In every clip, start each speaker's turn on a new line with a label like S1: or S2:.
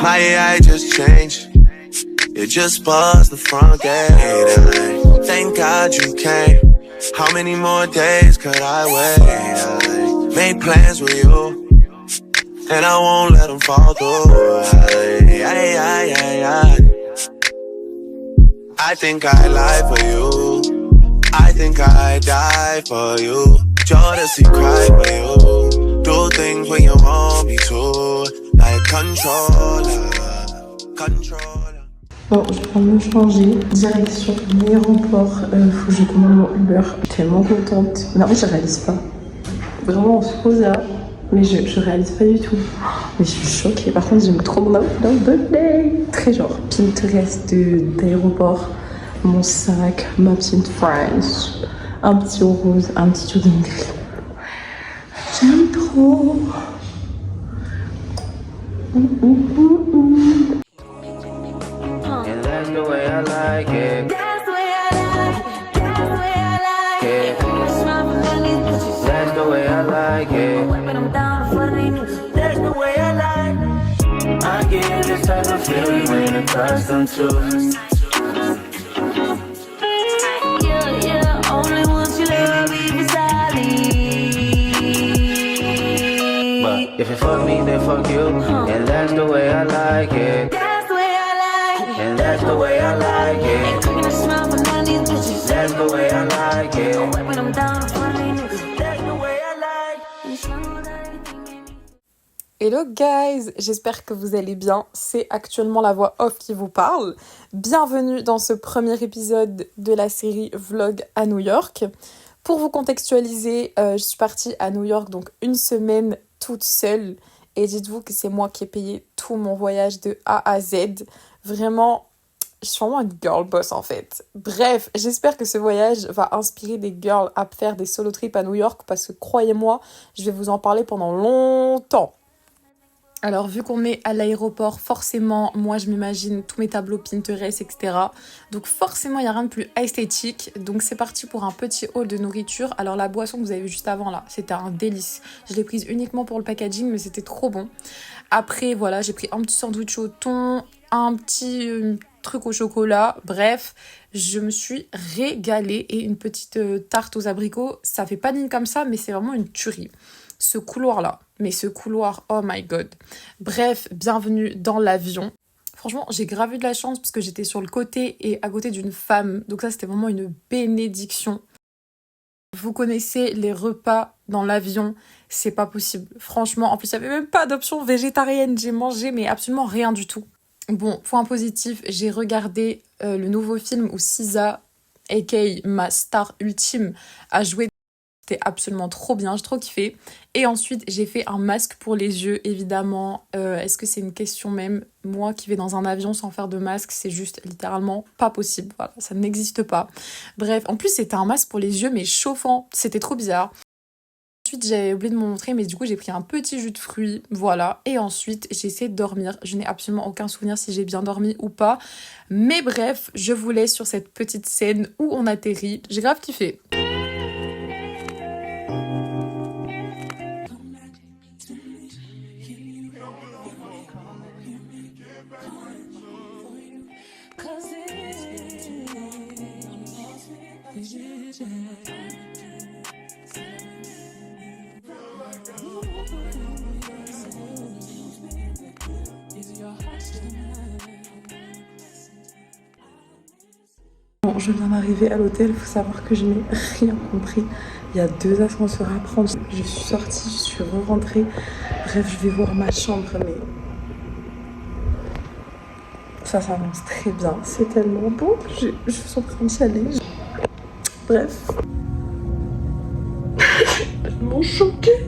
S1: My AI just changed. You just buzzed the front gate. I thank God you came. How many more days could I wait? I made plans with you, and I won't let them fall through. I think I lie for you. I think I die for you. Jodeci cry for you. Do things when you want me to. Like controller.
S2: Bon, je vais me changer, direction l'aéroport, faut que je commande mon Uber. Tellement contente. Mais en fait, je réalise pas. Vraiment, on se pose là, mais je réalise pas du tout. Mais je suis choquée. Par contre, j'aime trop mon outfit birthday. Très genre Pinterest d'aéroport, mon sac, ma petite France, un petit rose, un petit hoodie gris. J'aime trop.
S3: And that's the way I like it.
S4: That's the way I like it. That's the way I like it.
S3: That's the way I like it.
S4: But I'm down for the
S3: That's the way I like it. I get this type of feeling when accustomed to.
S4: Yeah, only want you love me beside me.
S3: But if you fuck me, then fuck you. And that's the way I like it.
S4: That's the way I like it.
S3: And that's the way I like
S4: Ain't
S3: it.
S4: taking a smile from none of these bitches.
S3: That's the way I like it.
S4: But I'm down for the
S3: That's the way I like it.
S2: Hello guys, j'espère que vous allez bien. C'est actuellement la voix off qui vous parle. Bienvenue dans ce premier épisode de la série Vlog à New York. Pour vous contextualiser, je suis partie à New York donc une semaine toute seule. Et dites-vous que c'est moi qui ai payé tout mon voyage de A à Z. Vraiment, je suis vraiment une girl boss en fait. Bref, j'espère que ce voyage va inspirer des girls à faire des solo trips à New York parce que croyez-moi, je vais vous en parler pendant longtemps. Alors vu qu'on est à l'aéroport, forcément, moi je m'imagine tous mes tableaux Pinterest, etc. Donc forcément, il n'y a rien de plus esthétique. Donc c'est parti pour un petit haul de nourriture. Alors la boisson que vous avez vu juste avant là, c'était un délice. Je l'ai prise uniquement pour le packaging, mais c'était trop bon. Après, voilà, j'ai pris un petit sandwich au thon, un petit truc au chocolat. Bref, je me suis régalée. Et une petite tarte aux abricots. Ça fait pas digne comme ça, mais c'est vraiment une tuerie. Ce couloir-là, oh my god. Bref, bienvenue dans l'avion. Franchement, j'ai grave eu de la chance parce que j'étais sur le côté et à côté d'une femme. Donc ça, c'était vraiment une bénédiction. Vous connaissez les repas dans l'avion, c'est pas possible. Franchement, en plus, il n'y avait même pas d'option végétarienne. J'ai mangé, mais absolument rien du tout. Bon, point positif, j'ai regardé le nouveau film où SZA, aka ma star ultime, a joué. C'était absolument trop bien, j'ai trop kiffé. Et ensuite, j'ai fait un masque pour les yeux, évidemment. Est-ce que c'est une question même? Moi qui vais dans un avion sans faire de masque, c'est juste littéralement pas possible. Voilà, ça n'existe pas. Bref, en plus, c'était un masque pour les yeux, mais chauffant. C'était trop bizarre. Ensuite, j'ai oublié de me montrer, mais du coup, j'ai pris un petit jus de fruits. Voilà. Et ensuite, j'ai essayé de dormir. Je n'ai absolument aucun souvenir si j'ai bien dormi ou pas. Mais bref, je vous laisse sur cette petite scène où on atterrit. J'ai grave kiffé. Bon, je viens d'arriver à l'hôtel, il faut savoir que je n'ai rien compris. Il y a 2 ascenseurs à prendre. Je suis sortie, je suis re-rentrée. Bref, je vais voir ma chambre, mais ça s'avance très bien. C'est tellement beau. Je suis en train d'y aller. Bref. Tellement choquée.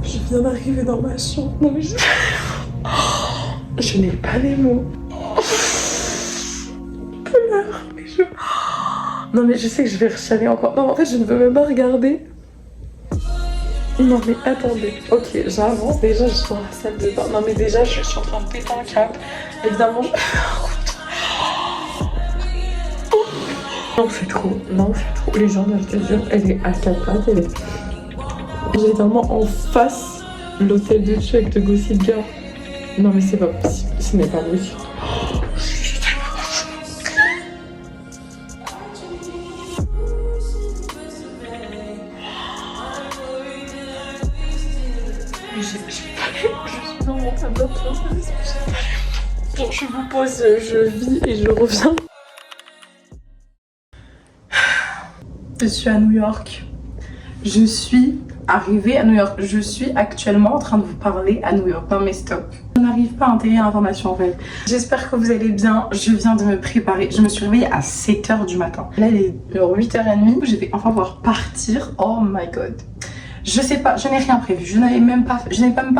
S2: Je viens d'arriver dans ma chambre. Non mais je n'ai pas les mots. Non mais je sais que je vais rechialer encore. Non en fait je ne veux même pas regarder. Non mais attendez. Ok j'avance déjà, je suis dans la salle de bain. Non mais déjà je suis en train de péter un câble. Évidemment Non c'est trop. Non c'est trop. Les gens, je te jure, elle est à 4 pattes. Elle est littéralement en face l'hôtel de dessus avec le Gossip Girl. Non mais c'est pas possible, ce n'est pas possible. Je suis dans mon tableau. Bon, je vous pose, je vis et je reviens. Je suis à New York. Je suis arrivée à New York. Je suis actuellement en train de vous parler à New York. Non mais stop. Je n'arrive pas à intégrer l'information en fait. J'espère que vous allez bien. Je viens de me préparer. Je me suis réveillée à 7h du matin. Là il est 8h30. Je vais enfin pouvoir partir. Oh my god. Je sais pas, je n'ai rien prévu. Je n'ai même pas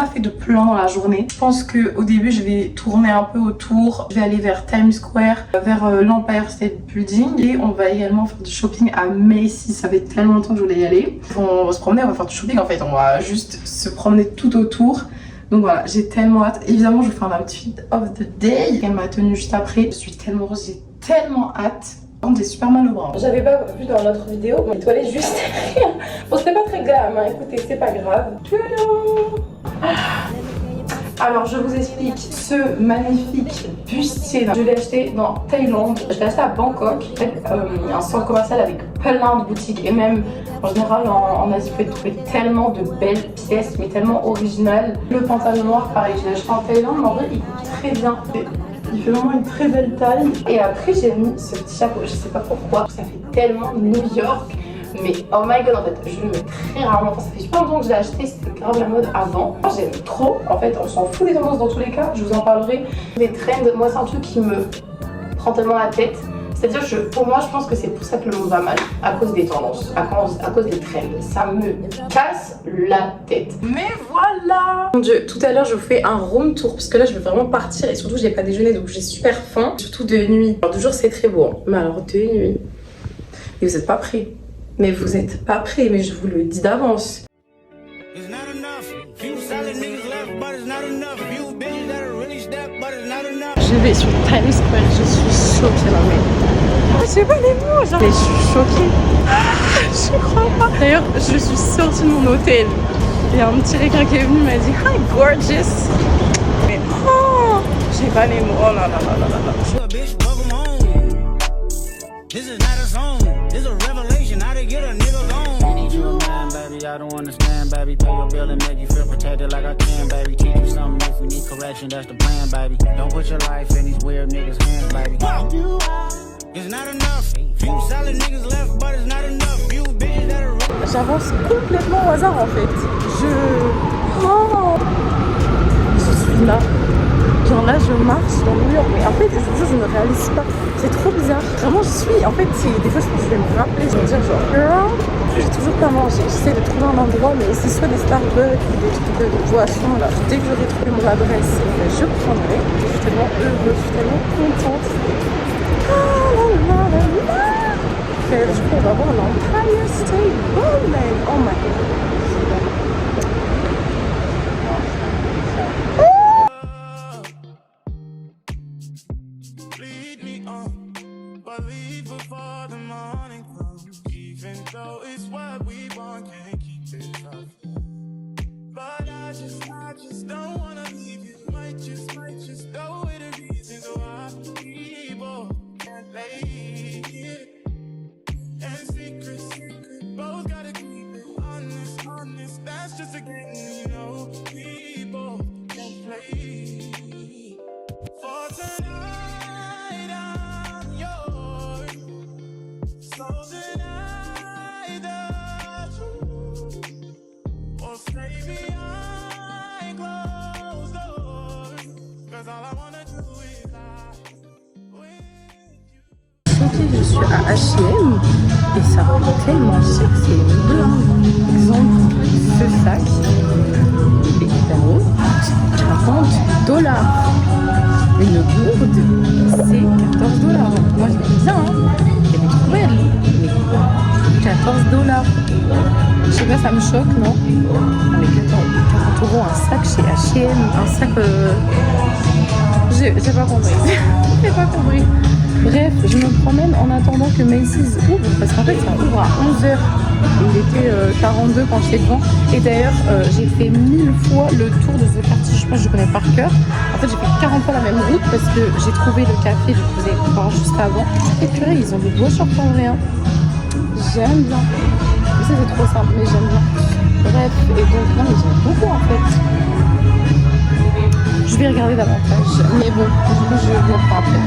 S2: fait de plan dans la journée. Je pense que au début, je vais tourner un peu autour. Je vais aller vers Times Square, vers l'Empire State Building. Et on va également faire du shopping à Macy's. Ça fait tellement longtemps que je voulais y aller. On va se promener, on va faire du shopping en fait. On va juste se promener tout autour. Donc voilà, j'ai tellement hâte. Évidemment, je vais faire un outfit of the day. Elle m'a tenue juste après. Je suis tellement heureuse, j'ai tellement hâte. J'ai super mal au bras. J'avais pas vu dans notre vidéo, mais toilette juste rien. Bon, c'était pas très grave, hein. Écoutez, c'est pas grave. Alors, je vous explique ce magnifique bustier. Je l'ai acheté dans Thaïlande. Je l'ai acheté à Bangkok. Un centre commercial avec plein de boutiques. Et même, en général, en Asie, vous pouvez trouver tellement de belles pièces, mais tellement originales. Le pantalon noir, pareil, je l'ai acheté en Thaïlande, mais en vrai, il coûte très bien. Il fait vraiment une très belle taille. Et après j'ai mis ce petit chapeau, je sais pas pourquoi, ça fait tellement New York. Mais oh my god, en fait, je le mets très rarement. Enfin, ça fait super longtemps que je l'ai acheté, c'était grave la mode avant. J'aime trop, en fait, on s'en fout des tendances dans tous les cas. Je vous en parlerai. Les trends, moi c'est un truc qui me prend tellement la tête. C'est-à-dire, pour moi, je pense que c'est pour ça que le monde va mal, à cause des tendances, à cause des trends. Ça me casse la tête. Mais voilà! Mon Dieu, tout à l'heure, je vous fais un room tour, parce que là, je veux vraiment partir, et surtout, je n'ai pas déjeuné, donc j'ai super faim. Surtout de nuit. Alors, de jour, c'est très beau, hein. Mais alors, de nuit... Et vous n'êtes pas prêts. Mais vous n'êtes pas prêts, mais je vous le dis d'avance. Je vais sur Times Square, je suis choquée là, mais... Je sais pas les mots, genre... Mais je suis choquée. Je crois pas. D'ailleurs, je suis sortie de mon hôtel. Il y a un petit requin qui est venu, m'a dit « Hi, gorgeous !» Mais oh, j'ai pas les mots, oh là là là là là là.
S5: I don't understand, baby. Pay your bill and make you feel protected like I can, baby. Teach you something if you need correction, that's the plan, baby. Don't put your life in these weird niggas' hands, baby. It's not enough. Few solid niggas left, but it's not enough. Few bitches that are...
S2: J'avance complètement au hasard en fait. Oh, je suis là. Genre là, je marche dans New York, mais en fait, je ne réalise pas. C'est trop bizarre. Vraiment, je suis. En fait, des fois, je pense que je vais me rappeler. Je vais me dire, genre, girl, j'ai toujours pas mangé. J'essaie de trouver un endroit, mais c'est soit des Starbucks ou des trucs de boissons. Là, dès que j'aurai trouvé mon adresse, je prendrai. Je suis tellement heureuse, je suis tellement contente. Ah là là là là. Du coup, on va voir l'Empire State Building. Oh my god. Je suis à H&M et ça coûte tellement cher, c'est une blinde. Exemple, ce sac est hyper haut, $40. Une gourde, c'est $14. Moi je l'aime bien, hein. Elle est trop belle, mais $14. Je sais pas, ça me choque, non? Mais 40 € un sac chez H&M, un sac... J'ai pas compris. J'ai pas compris. Bref, je me promène en attendant que Macy's ouvre, parce qu'en fait ça ouvre à 11h. Il était 42 quand j'étais devant. Et d'ailleurs, j'ai fait 1000 fois le tour de ce quartier. Je pense que je connais par cœur. En fait, j'ai fait 40 fois la même route parce que j'ai trouvé le café. Je vous ai voir juste avant. Et purée, ils ont des beaux shorts en vrai. Hein. J'aime bien. Mais ça, c'est trop simple, mais j'aime bien. Bref, et donc, non, mais j'aime beaucoup en fait. Je vais regarder davantage. Mais bon, du coup, je vous reprends après.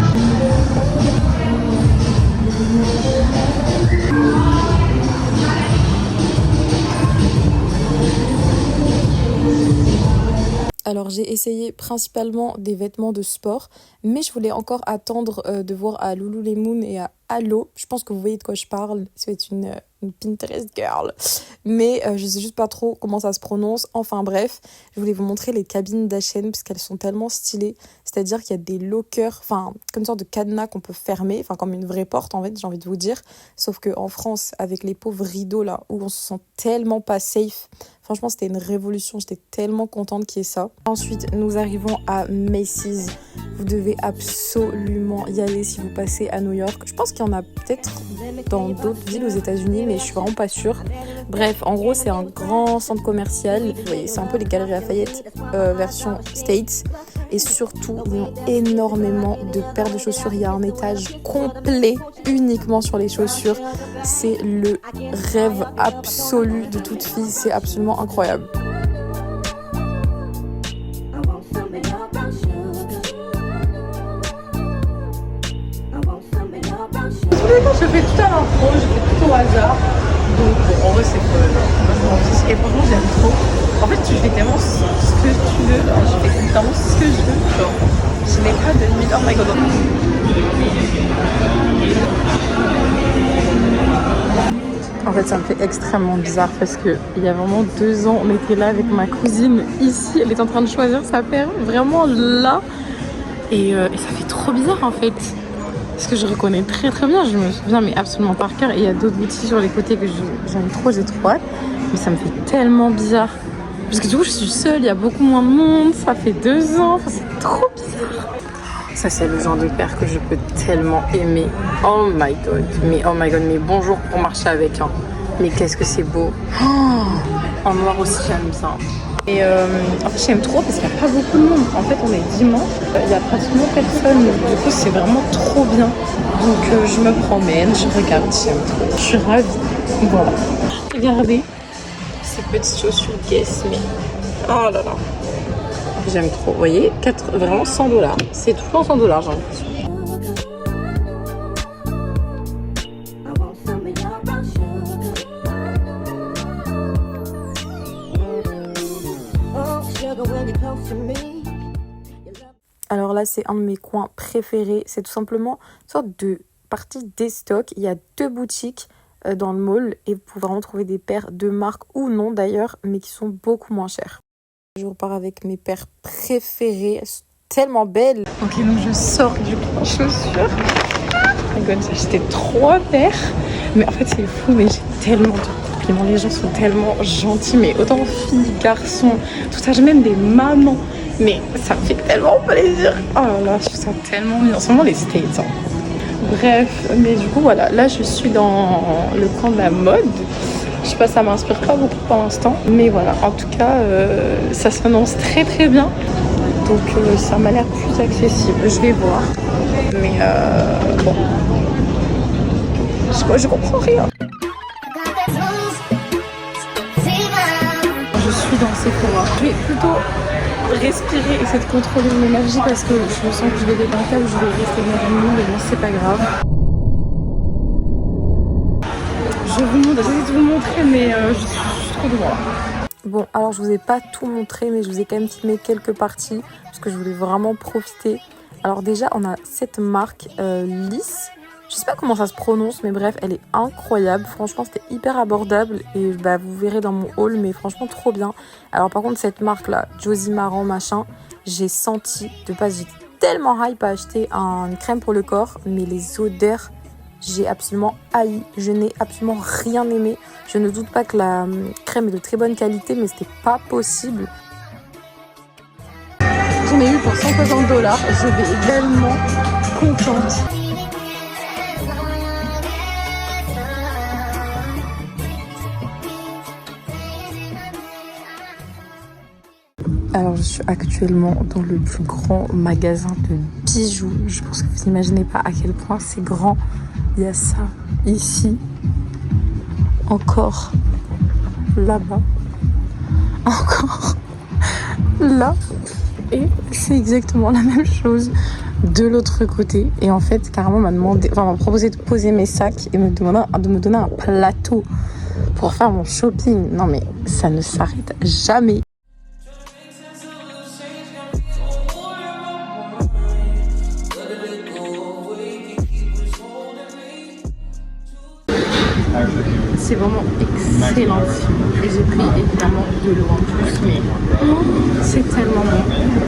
S2: Alors j'ai essayé principalement des vêtements de sport, mais je voulais encore attendre de voir à Lululemon et à Alo. Je pense que vous voyez de quoi je parle, c'est une Pinterest girl. Mais je sais juste pas trop comment ça se prononce. Enfin bref, je voulais vous montrer les cabines d'H&M parce qu'elles sont tellement stylées. C'est-à-dire qu'il y a des lockers, enfin comme une sorte de cadenas qu'on peut fermer, enfin comme une vraie porte en fait, j'ai envie de vous dire. Sauf qu'en France, avec les pauvres rideaux là, où on se sent tellement pas safe. Franchement, c'était une révolution. J'étais tellement contente qu'il y ait ça. Ensuite, nous arrivons à Macy's. Vous devez absolument y aller si vous passez à New York. Je pense qu'il y en a peut-être dans d'autres villes aux États-Unis, mais je suis vraiment pas sûre. Bref, en gros, c'est un grand centre commercial. Vous voyez, c'est un peu les Galeries Lafayette version States. Et surtout, ils ont énormément de paires de chaussures. Il y a un étage complet uniquement sur les chaussures. C'est le rêve absolu de toute fille. C'est absolument incroyable. Je fais tout à l'impro, je fais tout au hasard. Donc en vrai c'est cool. Et franchement j'aime trop. En fait tu fais tellement ce que tu veux. Alors, je fais tellement ce que je veux. Genre, je n'ai pas de limite. Oh my god. En fait ça me fait extrêmement bizarre parce que il y a vraiment 2 ans on était là avec ma cousine ici. Elle est en train de choisir sa paire. Vraiment là. Et ça fait trop bizarre en fait. Parce que je reconnais très très bien, je me souviens mais absolument par cœur. Et il y a d'autres boutiques sur les côtés que j'aime trop, j'ai trop hâte. Mais ça me fait tellement bizarre. Parce que du coup je suis seule, il y a beaucoup moins de monde, ça fait 2 ans, enfin, c'est trop bizarre. Ça c'est le genre de paire que je peux tellement aimer. Oh my god, mais bonjour pour marcher avec. Hein. Mais qu'est-ce que c'est beau. Oh, en noir aussi j'aime ça. Et en fait j'aime trop parce qu'il n'y a pas beaucoup de monde. En fait on est dimanche, il n'y a pratiquement personne. Du coup c'est vraiment trop bien. Donc je me promène, je regarde, j'aime trop. Je suis ravie. Voilà. Regardez ces petites chaussures Guess Me. Oh là là. J'aime trop. Vous voyez, vraiment $100. C'est tout le temps $100 j'ai l'impression. Alors là, c'est un de mes coins préférés. C'est tout simplement une sorte de partie des stocks. Il y a 2 boutiques dans le mall et vous pouvez vraiment trouver des paires de marque ou non d'ailleurs, mais qui sont beaucoup moins chères. Je repars avec mes paires préférées. Elles sont tellement belles. Ok, donc je sors du coin chaussures. Oh my god, j'ai acheté 3 paires. Mais en fait, c'est fou, mais j'ai tellement de compliments. Les gens sont tellement gentils, mais autant filles, garçons, tout ça. J'ai même des mamans. Mais ça me fait tellement plaisir. Oh là là, je trouve ça tellement bien. C'est vraiment les States. Hein. Bref, mais du coup, voilà. Là, je suis dans le camp de la mode. Je sais pas, ça m'inspire pas beaucoup pour l'instant. Mais voilà, en tout cas, ça s'annonce très très bien. Donc, ça m'a l'air plus accessible. Je vais voir. Mais bon. Je comprends rien. Je suis dans Sephora. Je vais plutôt respirer et essayer de contrôler mon énergie parce que je sens que je vais aller dans un cas où je vais rester dans une mais bon, c'est pas grave. J'essaie de vous montrer, mais je suis trop devant là. Bon, alors je vous ai pas tout montré, mais je vous ai quand même filmé quelques parties parce que je voulais vraiment profiter. Alors déjà, on a cette marque Lisse. Je sais pas comment ça se prononce, mais bref, elle est incroyable. Franchement, c'était hyper abordable et bah, vous verrez dans mon haul, mais franchement, trop bien. Alors par contre, cette marque-là, Josie Maran, machin, j'ai senti, de base, j'étais tellement hype à acheter une crème pour le corps, mais les odeurs, j'ai absolument haï. Je n'ai absolument rien aimé. Je ne doute pas que la crème est de très bonne qualité, mais c'était pas possible. J'en ai eu pour $160. Je vais également contente. Alors je suis actuellement dans le plus grand magasin de bijoux. Je pense que vous n'imaginez pas à quel point c'est grand. Il y a ça ici, encore là-bas, encore là, et c'est exactement la même chose de l'autre côté. Et en fait, carrément, m'a proposé de poser mes sacs et de me donner un plateau pour faire mon shopping. Non mais ça ne s'arrête jamais. C'est vraiment excellent. Et j'ai pris évidemment de l'eau en plus, mais c'est tellement bon.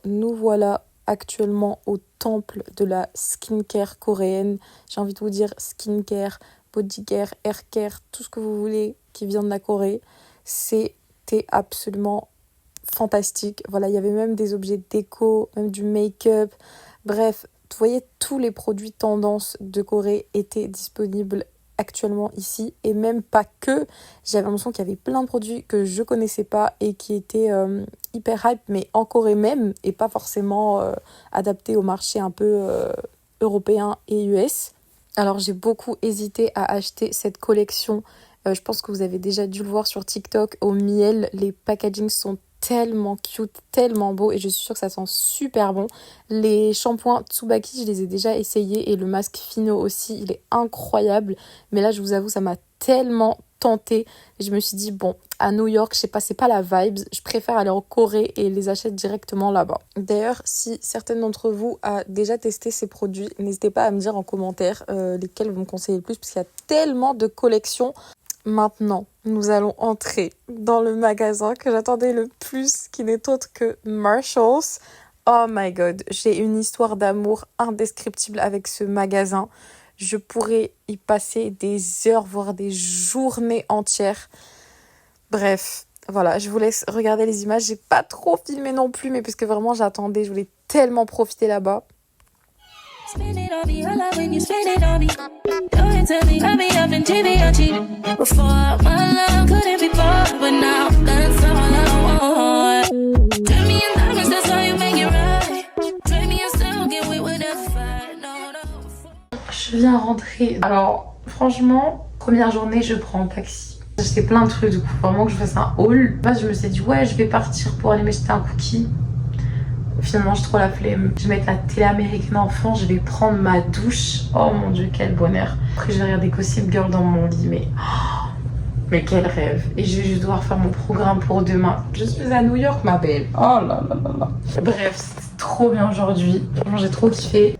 S2: Nous voilà actuellement au temple de la skincare coréenne. J'ai envie de vous dire skincare, bodycare, haircare, tout ce que vous voulez qui vient de la Corée. C'était absolument fantastique. Voilà, il y avait même des objets déco, même du make-up. Bref, vous voyez, tous les produits tendance de Corée étaient disponibles actuellement ici, et même pas que. J'avais l'impression qu'il y avait plein de produits que je connaissais pas et qui étaient hyper hype, mais en Corée même, et pas forcément adaptés au marché un peu européen et US. Alors j'ai beaucoup hésité à acheter cette collection. Je pense que vous avez déjà dû le voir sur TikTok au miel. Les packagings sont tellement cute, tellement beau, et je suis sûre que ça sent super bon. Les shampoings Tsubaki, je les ai déjà essayés, et le masque Fino aussi, il est incroyable. Mais là, je vous avoue, ça m'a tellement tentée. Je me suis dit, bon, à New York, je sais pas, c'est pas la vibe. Je préfère aller en Corée et les achète directement là-bas. D'ailleurs, si certaines d'entre vous a déjà testé ces produits, n'hésitez pas à me dire en commentaire lesquels vous me conseillez le plus, parce qu'il y a tellement de collections. Maintenant, nous allons entrer dans le magasin que j'attendais le plus, qui n'est autre que Marshalls. Oh my god, j'ai une histoire d'amour indescriptible avec ce magasin. Je pourrais y passer des heures, voire des journées entières. Bref, voilà, je vous laisse regarder les images. J'ai pas trop filmé non plus, mais parce que vraiment j'attendais, je voulais tellement profiter là-bas.
S4: Spend it on me, I love when you spend it on me. Don't you tell me, got me up in TV. Before, my love couldn't be bought, but now that's all I want. Turn me in diamonds, that's how you make it right. Trade me and still get away with that fight. No.
S2: Je viens rentrer. Alors, franchement, première journée, je prends un taxi. J'ai acheté plein de trucs, du coup, vraiment que je fasse un haul. Là, je me suis dit, ouais, je vais partir pour aller m'acheter un cookie. Finalement, j'ai trop la flemme. Je vais mettre la télé américaine en fond, je vais prendre ma douche. Oh mon dieu, quel bonheur. Après, je vais regarder Gossip Girl dans mon lit, mais quel rêve. Et je vais juste devoir faire mon programme pour demain. Je suis à New York, ma belle. Oh là là là là. Bref, c'était trop bien aujourd'hui. Franchement, j'ai trop kiffé.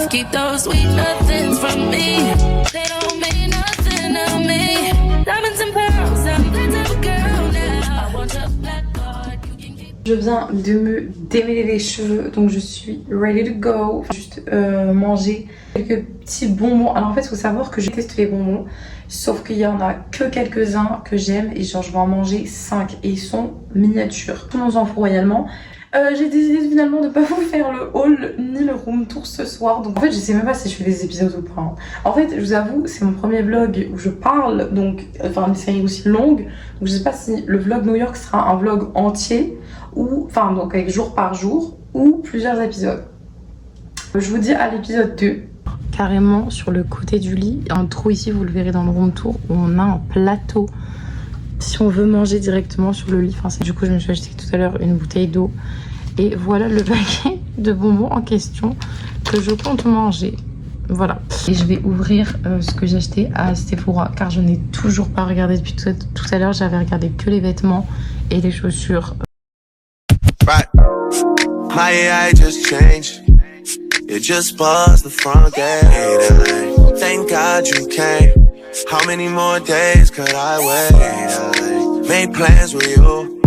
S4: Keep those sweet nothings from me. They don't mean nothing to me. Diamonds and pearls, I'm that type of girl now. I want your black card, you can keep.
S2: Je viens de me démêler les cheveux, donc je suis ready to go. Juste manger quelques petits bonbons. Alors en fait, il faut savoir que je teste les bonbons, sauf qu'il y en a que quelques-uns que j'aime, et genre je vais en manger 5, et ils sont miniatures. Tout le monde s'en fout royalement. J'ai décidé finalement de pas vous faire le haul ni le room tour ce soir. Donc en fait je sais même pas si je fais des épisodes ou pas. En fait je vous avoue, c'est mon premier vlog où je parle, donc enfin une série aussi longue. Donc je sais pas si le vlog New York sera un vlog entier, ou enfin donc avec jour par jour, ou plusieurs épisodes. Je vous dis à l'épisode 2. Carrément sur le côté du lit, un trou ici, vous le verrez dans le room tour, où on a un plateau si on veut manger directement sur le lit. Enfin, du coup je me suis acheté tout à l'heure une bouteille d'eau, et voilà le paquet de bonbons en question que je compte manger. Voilà, et je vais ouvrir ce que j'ai acheté à Sephora, car je n'ai toujours pas regardé depuis tout à l'heure. J'avais regardé que les vêtements et les chaussures.
S1: Right. My AI just changed. You just buzzed the front gate. I thank God you came. How many more days could I wait? I made plans with you.